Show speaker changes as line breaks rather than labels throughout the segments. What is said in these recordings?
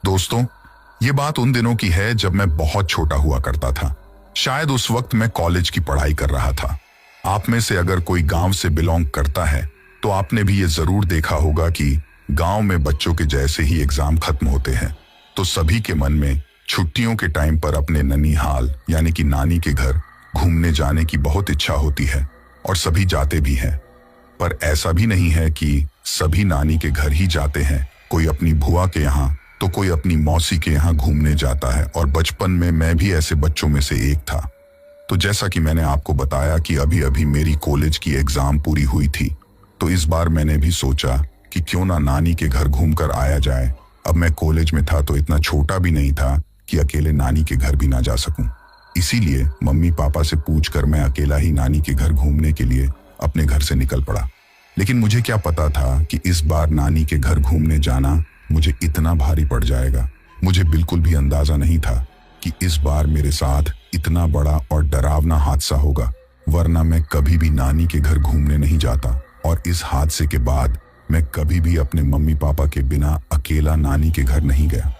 दोस्तों, ये बात उन दिनों की है जब मैं बहुत छोटा हुआ करता था। शायद उस वक्त मैं कॉलेज की पढ़ाई कर रहा था। आप में से अगर कोई गांव से बिलोंग करता है तो आपने भी ये जरूर देखा होगा कि गांव में बच्चों के जैसे ही एग्जाम खत्म होते हैं तो सभी के मन में छुट्टियों के टाइम पर अपने ननिहाल यानी कि नानी के घर घूमने जाने की बहुत इच्छा होती है और सभी जाते भी हैं। पर ऐसा भी नहीं है कि सभी नानी के घर ही जाते हैं। कोई अपनी बुआ के यहाँ तो कोई अपनी मौसी के यहाँ घूमने जाता है और बचपन में मैं भी ऐसे बच्चों में से एक था। तो जैसा कि मैंने आपको बताया कि अभी अभी मेरी कॉलेज की एग्जाम पूरी हुई थी, तो इस बार मैंने भी सोचा कि क्यों ना नानी के घर घूमकर आया जाए। अब मैं कॉलेज में था तो इतना छोटा भी नहीं था कि अकेले नानी के घर भी ना जा सकूं। इसीलिए मम्मी पापा से पूछकर मैं अकेला ही नानी के घर घूमने के लिए अपने घर से निकल पड़ा। लेकिन मुझे क्या पता था कि इस बार नानी के घर घूमने जाना मुझे इतना भारी पड़ जाएगा। मुझे बिल्कुल भी अंदाजा नहीं था कि इस बार मेरे साथ इतना बड़ा और डरावना हादसा होगा, वरना मैं कभी भी नानी के घर घूमने नहीं जाता। और इस हादसे के बाद मैं कभी भी अपने मम्मी पापा के बिना अकेला नानी के घर नहीं गया।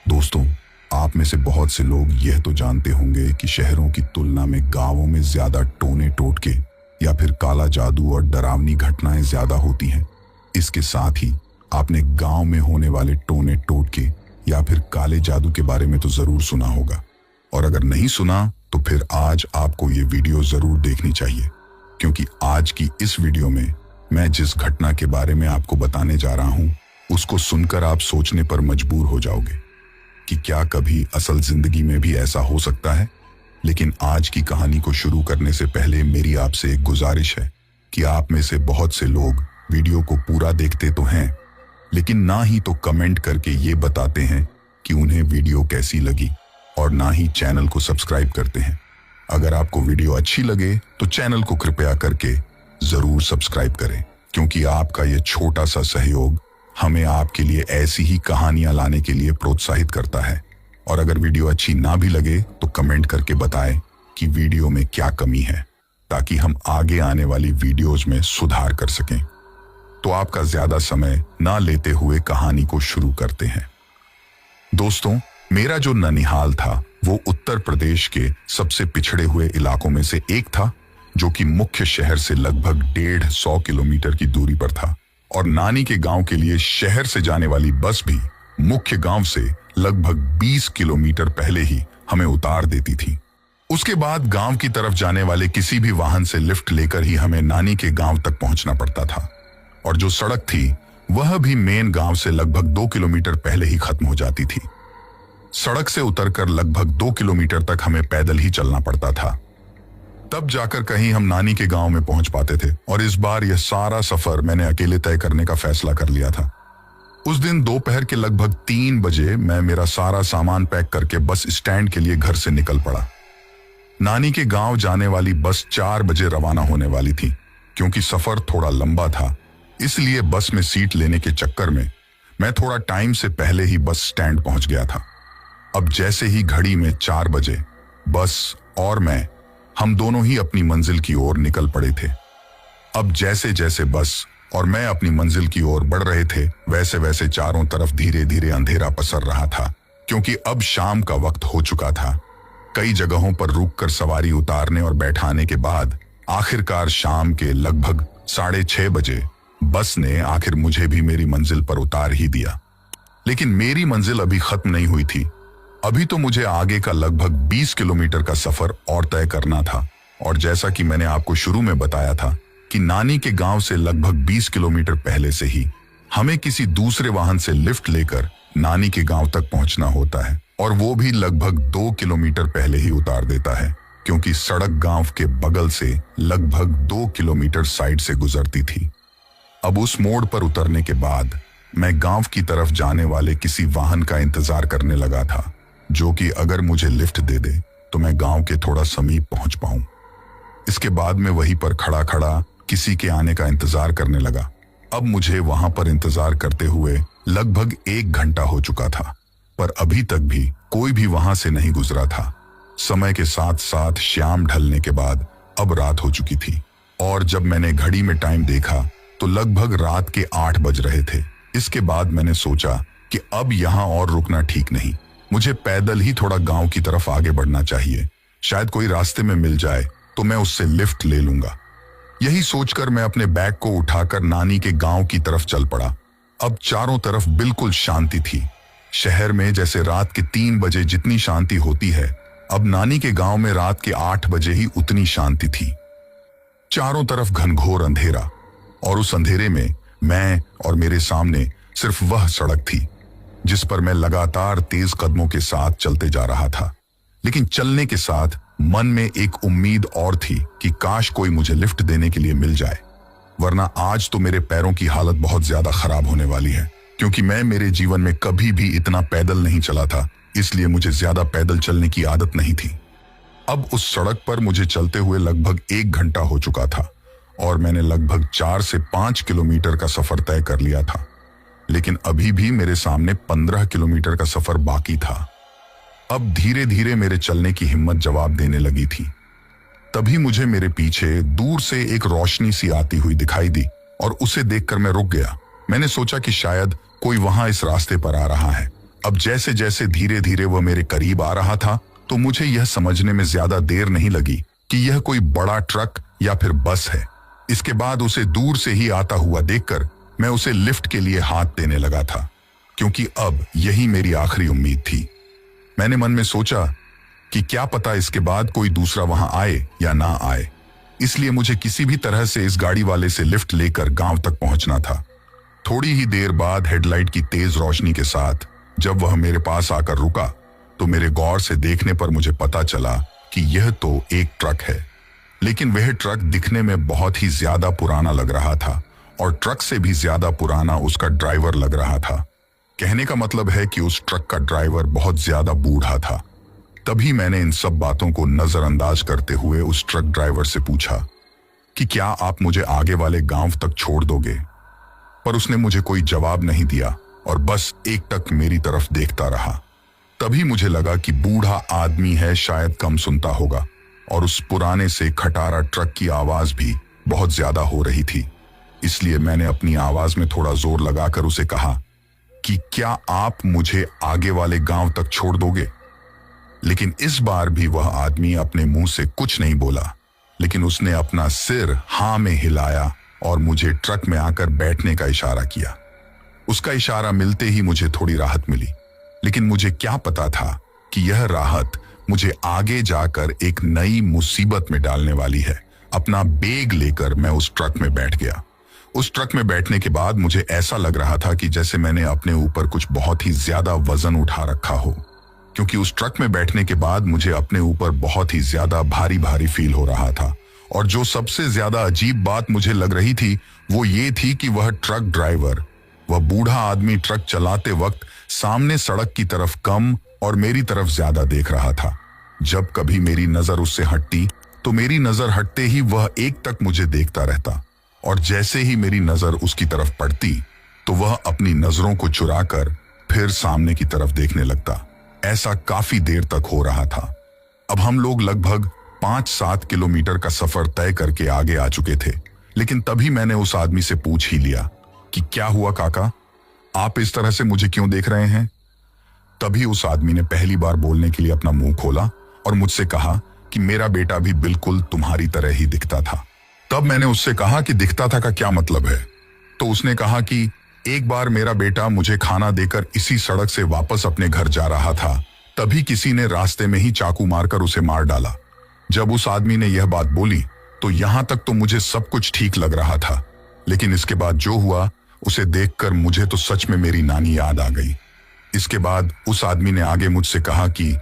दोस्तों, आप में से बहुत से लोग यह तो जानते होंगे कि शहरों की तुलना में गांवों में ज्यादा टोने टोटके या फिर काला जादू और डरावनी घटनाएं ज्यादा होती हैं। इसके साथ ही आपने गांव में होने वाले टोने टोटके या फिर काले जादू के बारे में तो जरूर सुना होगा, और अगर नहीं सुना तो फिर आज आपको ये वीडियो जरूर देखनी चाहिए, क्योंकि आज की इस वीडियो में मैं जिस घटना के बारे में आपको बताने जा रहा हूं उसको सुनकर आप सोचने पर मजबूर हो जाओगे कि क्या कभी असल जिंदगी में भी ऐसा हो सकता है। लेकिन आज की कहानी को शुरू करने से पहले मेरी आपसे एक गुजारिश है कि आप में से बहुत से लोग वीडियो को पूरा देखते तो हैं, लेकिन ना ही तो कमेंट करके ये बताते हैं कि उन्हें वीडियो कैसी लगी, और ना ही चैनल को सब्सक्राइब करते हैं। अगर आपको वीडियो अच्छी लगे तो चैनल को कृपया करके जरूर सब्सक्राइब करें, क्योंकि आपका ये छोटा सा सहयोग हमें आपके लिए ऐसी ही कहानियां लाने के लिए प्रोत्साहित करता है। और अगर वीडियो अच्छी ना भी लगे तो कमेंट करके बताएं कि वीडियो में क्या कमी है, ताकि हम आगे आने वाली वीडियोज में सुधार कर सकें। तो आपका ज्यादा समय ना लेते हुए कहानी को शुरू करते हैं। दोस्तों, मेरा जो ननिहाल था वो उत्तर प्रदेश के सबसे पिछड़े हुए इलाकों में से एक था, जो कि मुख्य शहर से लगभग 150 किलोमीटर की दूरी पर था। और नानी के गांव के लिए शहर से जाने वाली बस भी मुख्य गांव से लगभग 20 किलोमीटर पहले ही हमें उतार देती थी। उसके बाद गांव की तरफ जाने वाले किसी भी वाहन से लिफ्ट लेकर ही हमें नानी के गांव तक पहुंचना पड़ता था, और जो सड़क थी वह भी मेन गांव से लगभग 2 किलोमीटर पहले ही खत्म हो जाती थी। सड़क से उतरकर लगभग 2 किलोमीटर तक हमें पैदल ही चलना पड़ता था, तब जाकर कहीं हम नानी के गांव में पहुंच पाते थे। और इस बार यह सारा सफर मैंने अकेले तय करने का फैसला कर लिया था। उस दिन दोपहर के लगभग 3 बजे मैं मेरा सारा सामान पैक करके बस स्टैंड के लिए घर से निकल पड़ा। नानी के गांव जाने वाली बस 4 बजे रवाना होने वाली थी। क्योंकि सफर थोड़ा लंबा था, इसलिए बस में सीट लेने के चक्कर में मैं थोड़ा टाइम से पहले ही बस स्टैंड पहुंच गया था। अब जैसे ही घड़ी में 4 बजे बस और हम दोनों ही अपनी मंजिल की ओर निकल पड़े थे। अब जैसे जैसे बस और मैं अपनी मंजिल की ओर बढ़ रहे थे, वैसे वैसे चारों तरफ धीरे धीरे अंधेरा पसर रहा था, क्योंकि अब शाम का वक्त हो चुका था। कई जगहों पर रुककर सवारी उतारने और बैठाने के बाद आखिरकार शाम के लगभग 6:30 बजे बस ने आखिर मुझे भी मेरी मंजिल पर उतार ही दिया। लेकिन मेरी मंजिल अभी खत्म नहीं हुई थी। अभी तो मुझे आगे का लगभग 20 किलोमीटर का सफर और तय करना था। और जैसा कि मैंने आपको शुरू में बताया था कि नानी के गांव से लगभग 20 किलोमीटर पहले से ही हमें किसी दूसरे वाहन से लिफ्ट लेकर नानी के गांव तक पहुंचना होता है, और वो भी लगभग 2 किलोमीटर पहले ही उतार देता है, क्योंकि सड़क गांव के बगल से लगभग 2 किलोमीटर साइड से गुजरती थी। अब उस मोड़ पर उतरने के बाद मैं गांव की तरफ जाने वाले किसी वाहन का इंतजार करने लगा था, जो कि अगर मुझे लिफ्ट दे दे तो मैं गांव के थोड़ा समीप पहुंच पाऊं। इसके बाद मैं वहीं पर खड़ा खड़ा किसी के आने का इंतजार करने लगा। अब मुझे वहां पर इंतजार करते हुए लगभग 1 घंटा हो चुका था, पर अभी तक भी कोई भी वहां से नहीं गुजरा था। समय के साथ साथ शाम ढलने के बाद अब रात हो चुकी थी, और जब मैंने घड़ी में टाइम देखा तो लगभग रात के 8 बज रहे थे। इसके बाद मैंने सोचा कि अब यहां और रुकना ठीक नहीं, मुझे पैदल ही थोड़ा गांव की तरफ आगे बढ़ना चाहिए। शायद कोई रास्ते में मिल जाए तो मैं उससे लिफ्ट ले लूंगा। यही सोचकर मैं अपने बैग को उठाकर नानी के गांव की तरफ चल पड़ा। अब चारों तरफ बिल्कुल शांति थी। शहर में जैसे रात के 3 बजे जितनी शांति होती है, अब नानी के गांव में रात के 8 बजे ही उतनी शांति थी। चारों तरफ घनघोर अंधेरा, और उस अंधेरे में मैं और मेरे सामने सिर्फ वह सड़क थी जिस पर मैं लगातार तेज कदमों के साथ चलते जा रहा था। लेकिन चलने के साथ मन में एक उम्मीद और थी कि काश कोई मुझे लिफ्ट देने के लिए मिल जाए, वरना आज तो मेरे पैरों की हालत बहुत ज्यादा खराब होने वाली है, क्योंकि मैं मेरे जीवन में कभी भी इतना पैदल नहीं चला था, इसलिए मुझे ज्यादा पैदल चलने की आदत नहीं थी। अब उस सड़क पर मुझे चलते हुए लगभग 1 घंटा हो चुका था और मैंने लगभग 4 से 5 किलोमीटर का सफर तय कर लिया था, लेकिन अभी भी मेरे सामने 15 किलोमीटर का सफर बाकी था। अब धीरे धीरे मेरे चलने की हिम्मत जवाब देने लगी थी। तभी मुझे मेरे पीछे दूर से एक रोशनी सी आती हुई दिखाई दी और उसे देखकर मैं रुक गया। मैंने सोचा कि शायद कोई वहां इस रास्ते पर आ रहा है। अब जैसे जैसे धीरे धीरे वह मेरे करीब आ रहा था तो मुझे यह समझने में ज्यादा देर नहीं लगी कि यह कोई बड़ा ट्रक या फिर बस है। इसके बाद उसे दूर से ही आता हुआ देखकर मैं उसे लिफ्ट के लिए हाथ देने लगा था, क्योंकि अब यही मेरी आखिरी उम्मीद थी। मैंने मन में सोचा कि क्या पता इसके बाद कोई दूसरा वहां आए या ना आए, इसलिए मुझे किसी भी तरह से इस गाड़ी वाले से लिफ्ट लेकर गांव तक पहुंचना था। थोड़ी ही देर बाद हेडलाइट की तेज रोशनी के साथ जब वह मेरे पास आकर रुका तो मेरे गौर से देखने पर मुझे पता चला कि यह तो एक ट्रक है, लेकिन वह ट्रक दिखने में बहुत ही ज्यादा पुराना लग रहा था और ट्रक से भी ज्यादा पुराना उसका ड्राइवर लग रहा था। कहने का मतलब है कि उस ट्रक का ड्राइवर बहुत ज्यादा बूढ़ा था। तभी मैंने इन सब बातों को नजरअंदाज करते हुए उस ट्रक ड्राइवर से पूछा कि क्या आप मुझे आगे वाले गांव तक छोड़ दोगे, पर उसने मुझे कोई जवाब नहीं दिया और बस एकटक मेरी तरफ देखता रहा। तभी मुझे लगा कि बूढ़ा आदमी है, शायद कम सुनता होगा, और उस पुराने से खटारा ट्रक की आवाज भी बहुत ज्यादा हो रही थी। इसलिए मैंने अपनी आवाज में थोड़ा जोर लगाकर उसे कहा कि क्या आप मुझे आगे वाले गांव तक छोड़ दोगे। लेकिन इस बार भी वह आदमी अपने मुंह से कुछ नहीं बोला, लेकिन उसने अपना सिर हाँ में हिलाया और मुझे ट्रक में आकर बैठने का इशारा किया। उसका इशारा मिलते ही मुझे थोड़ी राहत मिली, लेकिन मुझे क्या पता था कि यह राहत मुझे आगे जाकर एक नई मुसीबत में डालने वाली है। अपना बैग लेकर मैं उस ट्रक में बैठ गया। उस ट्रक में बैठने के बाद मुझे ऐसा लग रहा था कि जैसे मैंने अपने ऊपर कुछ बहुत ही ज्यादा वजन उठा रखा हो, क्योंकि उस ट्रक में बैठने के बाद मुझे अपने ऊपर बहुत ही ज्यादा भारी भारी फील हो रहा था। और जो सबसे ज्यादा अजीब बात मुझे लग रही थी वो ये थी कि वह ट्रक ड्राइवर, वह बूढ़ा आदमी ट्रक चलाते वक्त सामने सड़क की तरफ कम और मेरी तरफ ज्यादा देख रहा था। जब कभी मेरी नजर उससे हटती तो मेरी नजर हटते ही वह एक तक मुझे देखता रहता, और जैसे ही मेरी नजर उसकी तरफ पड़ती तो वह अपनी नजरों को चुराकर फिर सामने की तरफ देखने लगता। ऐसा काफी देर तक हो रहा था। अब हम लोग लगभग 5-7 किलोमीटर का सफर तय करके आगे आ चुके थे, लेकिन तभी मैंने उस आदमी से पूछ ही लिया कि क्या हुआ काका, आप इस तरह से मुझे क्यों देख रहे हैं। तभी उस आदमी ने पहली बार बोलने के लिए अपना मुंह खोला और मुझसे कहा कि मेरा बेटा भी बिल्कुल तुम्हारी तरह ही दिखता था। तब मैंने उससे कहा कि दिखता था का क्या मतलब है। तो उसने कहा कि एक बार मेरा बेटा मुझे खाना देकर इसी सड़क से वापस अपने घर जा रहा था, तभी किसी ने रास्ते में ही चाकू मारकर उसे मार डाला। जब उस आदमी ने यह बात बोली तो यहां तक तो मुझे सब कुछ ठीक लग रहा था, लेकिन इसके बाद जो हुआ उसे देखकर मुझे तो सच में मेरी नानी याद आ गई। इसके बाद उस आदमी ने आगे मुझसे कहा कि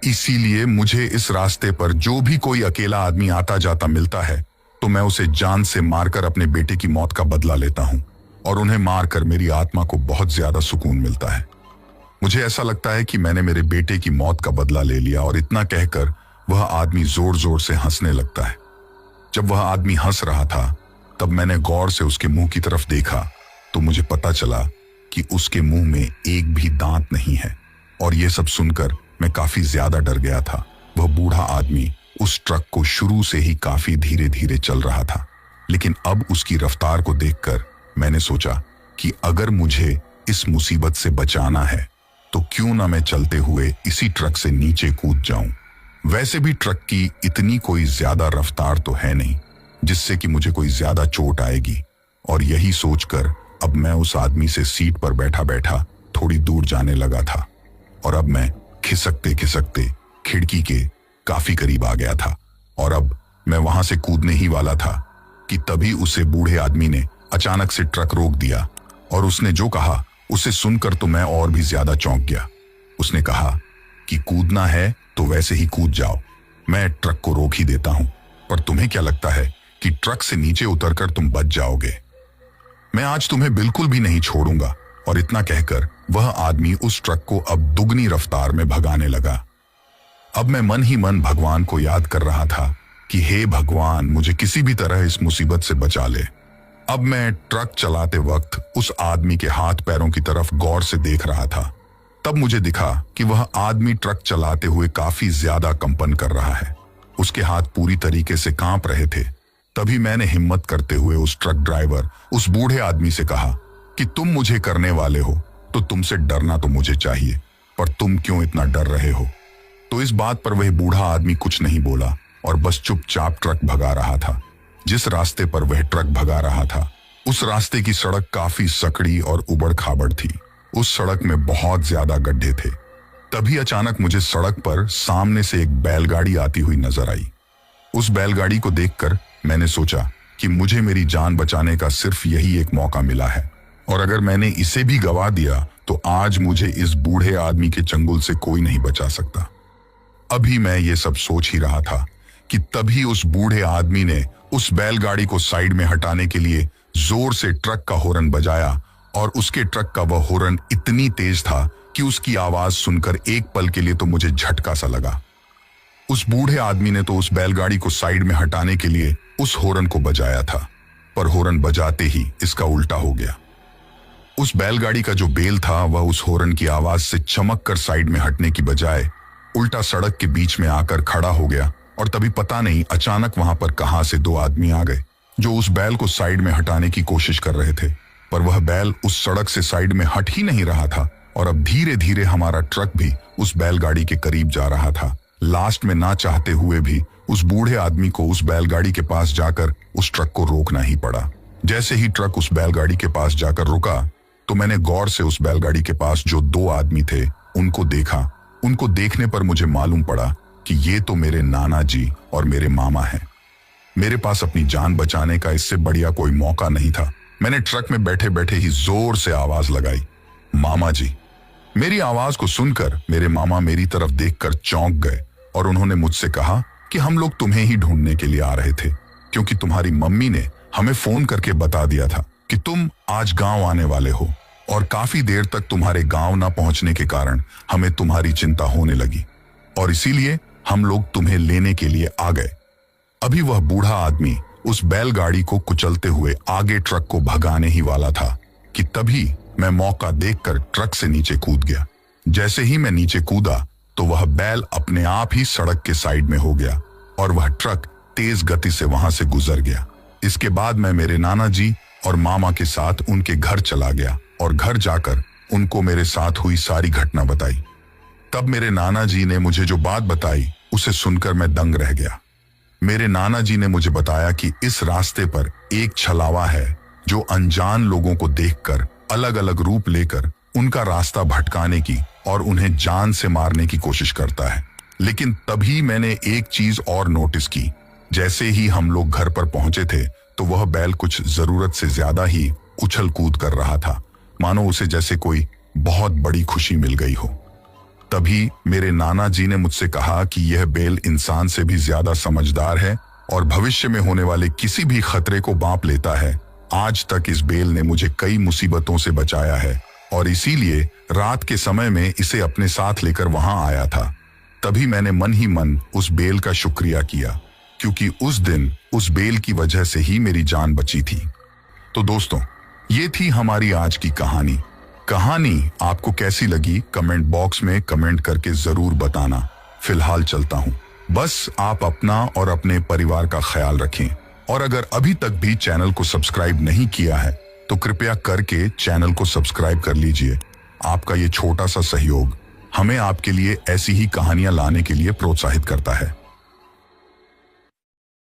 इसीलिए मुझे इस रास्ते पर जो भी कोई अकेला आदमी आता जाता मिलता है तो मैं उसे जान से मारकर अपने बेटे की मौत का बदला लेता हूं, और उन्हें मारकर मेरी आत्मा को बहुत ज्यादा सुकून मिलता है। मुझे ऐसा लगता है कि मैंने मेरे बेटे की मौत का बदला ले लिया। और इतना कहकर वह आदमी जोर जोर से हंसने लगता है। जब वह आदमी हंस रहा था तब मैंने गौर से उसके मुंह की तरफ देखा तो मुझे पता चला कि उसके मुंह में एक भी दांत नहीं है। और यह सब सुनकर मैं काफी ज्यादा डर गया था। वह बूढ़ा आदमी उस ट्रक को शुरू से ही काफी धीरे धीरे चल रहा था, लेकिन अब उसकी रफ्तार को देखकर मैंने सोचा कि अगर मुझे इस मुसीबत से बचाना है तो क्यों ना मैं चलते हुए इसी ट्रक से नीचे कूद जाऊं। वैसे भी ट्रक की इतनी कोई ज्यादा रफ्तार तो है नहीं जिससे कि मुझे कोई ज्यादा चोट आएगी। और यही सोचकर अब मैं उस आदमी से सीट पर बैठा बैठा थोड़ी दूर जाने लगा था और अब मैं खिसकते खिसकते खिड़की के काफी करीब आ गया था और अब मैं वहां से कूदने ही वाला था कि तभी उसे बूढ़े आदमी ने अचानक से ट्रक रोक दिया और उसने जो कहा उसे सुनकर तो मैं और भी ज्यादा चौंक गया। उसने कहा कि कूदना है तो वैसे ही कूद जाओ, मैं ट्रक को रोक ही देता हूं, पर तुम्हें क्या लगता है कि ट्रक से नीचे उतरकर तुम बच जाओगे? मैं आज तुम्हें बिल्कुल भी नहीं छोड़ूंगा। और इतना कहकर वह आदमी उस ट्रक को अब दुगनी रफ्तार में भगाने लगा। अब मैं मन ही मन भगवान को याद कर रहा था कि हे भगवान, मुझे किसी भी तरह इस मुसीबत से बचा ले। अब मैं ट्रक चलाते वक्त उस आदमी के हाथ पैरों की तरफ गौर से देख रहा था। तब मुझे दिखा कि वह आदमी ट्रक चलाते हुए काफी ज्यादा कंपन कर रहा है। उसके हाथ पूरी तरीके से कांप रहे थे। तभी मैंने हिम्मत करते हुए उस ट्रक ड्राइवर, उस बूढ़े आदमी से कहा कि तुम मुझे करने वाले हो तो तुमसे डरना तो मुझे चाहिए, पर तुम क्यों इतना डर रहे हो? तो इस बात पर वह बूढ़ा आदमी कुछ नहीं बोला और बस चुपचाप ट्रक भगा रहा था। जिस रास्ते पर वह ट्रक भगा रहा था उस रास्ते की सड़क काफी सकड़ी और उबड़ खाबड़ थी। उस सड़क में बहुत ज्यादा गड्ढे थे। तभी अचानक मुझे सड़क पर सामने से एक बैलगाड़ी आती हुई नजर आई। उस बैलगाड़ी को देखकर मैंने सोचा कि मुझे मेरी जान बचाने का सिर्फ यही एक मौका मिला है और अगर मैंने इसे भी गवा दिया तो आज मुझे इस बूढ़े आदमी के चंगुल से कोई नहीं बचा सकता। अभी मैं ये सब सोच ही रहा था कि तभी उस बूढ़े आदमी ने उस बैलगाड़ी को साइड में हटाने के लिए जोर से ट्रक का हॉर्न बजाया और उसके ट्रक का वह हॉर्न इतनी तेज था कि उसकी आवाज सुनकर एक पल के लिए तो मुझे झटका सा लगा। उस बूढ़े आदमी ने तो उस बैलगाड़ी को साइड में हटाने के लिए उस हॉर्न को बजाया था, पर हॉर्न बजाते ही इसका उल्टा हो गया। उस बैलगाड़ी का जो बेल था वह उस हॉर्न की आवाज से चमक कर साइड में हटने की बजाय उल्टा सड़क के बीच में आकर खड़ा हो गया। और तभी पता नहीं अचानक वहां पर कहां से दो आदमी आ गए जो उस बैल को साइड में हटाने की कोशिश कर रहे थे, पर वह बैल उस सड़क से साइड में हट ही नहीं रहा था और अब धीरे धीरे हमारा ट्रक भी उस बैलगाड़ी के करीब जा रहा था। लास्ट में ना चाहते हुए भी उस बूढ़े आदमी को उस बैलगाड़ी के पास जाकर उस ट्रक को रोकना ही पड़ा। जैसे ही ट्रक उस बैलगाड़ी के पास जाकर रुका तो मैंने गौर से उस बैलगाड़ी के पास जो दो आदमी थे उनको देखा। उनको देखने पर मुझे मालूम पड़ा कि ये तो मेरे नाना जी और मेरे मामा हैं। मेरे पास अपनी जान बचाने का इससे बढ़िया कोई मौका नहीं था। मैंने ट्रक में बैठे बैठे ही जोर से आवाज लगाई, मामा जी। मेरी आवाज को सुनकर मेरे मामा मेरी तरफ देखकर चौंक गए और उन्होंने मुझसे कहा कि हम लोग तुम्हें ही ढूंढने के लिए आ रहे थे, क्योंकि तुम्हारी मम्मी ने हमें फोन करके बता दिया था कि तुम आज गांव आने वाले हो और काफी देर तक तुम्हारे गांव ना पहुंचने के कारण हमें तुम्हारी चिंता होने लगी और इसीलिए हम लोग तुम्हें लेने के लिए आ गए। अभी वह बूढ़ा आदमी उस बैलगाड़ी को कुचलते हुए आगे ट्रक को भगाने ही वाला था कि तभी मैं मौका देखकर ट्रक से नीचे कूद गया। जैसे ही मैं नीचे कूदा तो वह बैल अपने आप ही सड़क के साइड में हो गया और वह ट्रक तेज गति से वहां से गुजर गया। इसके बाद मैं मेरे नाना जी और मामा के साथ उनके घर चला गया और घर जाकर उनको मेरे साथ हुई सारी घटना बताई। तब मेरे नाना जी ने मुझे जो बात बताई उसे सुनकर मैं दंग रह गया। मेरे नाना जी ने मुझे बताया कि इस रास्ते पर एक छलावा है जो अनजान लोगों को देखकर अलग अलग रूप लेकर उनका रास्ता भटकाने की और उन्हें जान से मारने की कोशिश करता है। लेकिन तभी मैंने एक चीज और नोटिस की। जैसे ही हम लोग घर पर पहुंचे थे तो वह बैल कुछ जरूरत से ज्यादा ही उछल कूद कर रहा था, मानो उसे जैसे कोई बहुत बड़ी खुशी मिल गई हो। तभी मेरे नाना जी ने मुझसे कहा कि यह बैल इंसान से भी ज्यादा समझदार है और भविष्य में होने वाले किसी भी खतरे को भांप लेता है। आज तक इस बैल ने मुझे कई मुसीबतों से बचाया है और इसीलिए रात के समय में इसे अपने साथ लेकर वहां आया था। तभी मैंने मन ही मन उस बैल का शुक्रिया किया, क्योंकि उस दिन उस बैल की वजह से ही मेरी जान बची थी। तो दोस्तों, ये थी हमारी आज की कहानी। कहानी आपको कैसी लगी कमेंट बॉक्स में कमेंट करके जरूर बताना। फिलहाल चलता हूँ, बस आप अपना और अपने परिवार का ख्याल रखें और अगर अभी तक भी चैनल को सब्सक्राइब नहीं किया है तो कृपया करके चैनल को सब्सक्राइब कर लीजिए। आपका ये छोटा सा सहयोग हमें आपके लिए ऐसी ही कहानियां लाने के लिए प्रोत्साहित करता है।